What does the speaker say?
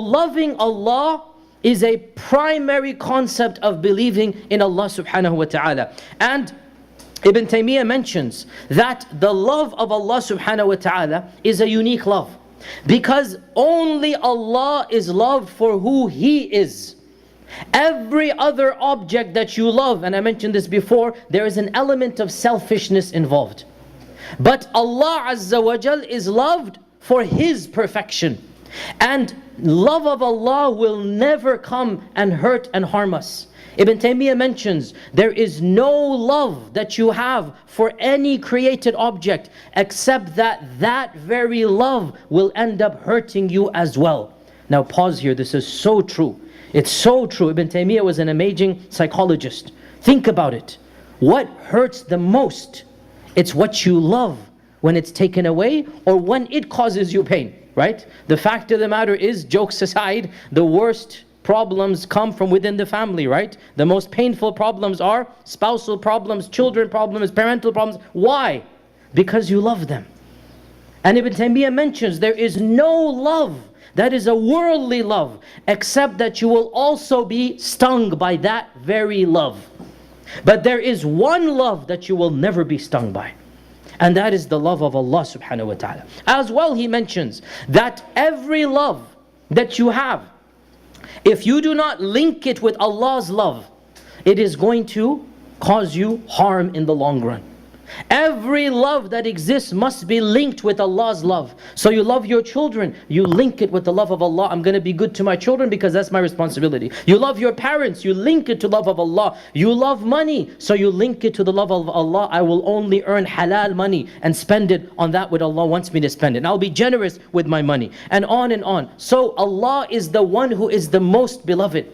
Loving Allah is a primary concept of believing in Allah subhanahu wa ta'ala. And Ibn Taymiyyah mentions that the love of Allah subhanahu wa ta'ala is a unique love, because only Allah is loved for who He is. Every other object that you love, and I mentioned this before, there is an element of selfishness involved. But Allah Azza wa Jal is loved for His perfection. And love of Allah will never come and hurt and harm us. Ibn Taymiyyah mentions there is no love that you have for any created object except that that very love will end up hurting you as well. Now pause here, this is so true. It's so true. Ibn Taymiyyah was an amazing psychologist. Think about it. What hurts the most? It's what you love when it's taken away, or when it causes you pain, right? The fact of the matter is, jokes aside, the worst problems come from within the family, right? The most painful problems are spousal problems, children problems, parental problems. Why? Because you love them. And Ibn Taymiyyah mentions there is no love that is a worldly love except that you will also be stung by that very love. But there is one love that you will never be stung by, and that is the love of Allah subhanahu wa ta'ala. As well, he mentions that every love that you have, if you do not link it with Allah's love, it is going to cause you harm in the long run. Every love that exists must be linked with Allah's love. So you love your children, you link it with the love of Allah. I'm going to be good to my children because that's my responsibility. You love your parents, you link it to love of Allah. You love money, so you link it to the love of Allah. I will only earn halal money and spend it on that what Allah wants me to spend it. And I'll be generous with my money, and on and on. So Allah is the one who is the most beloved.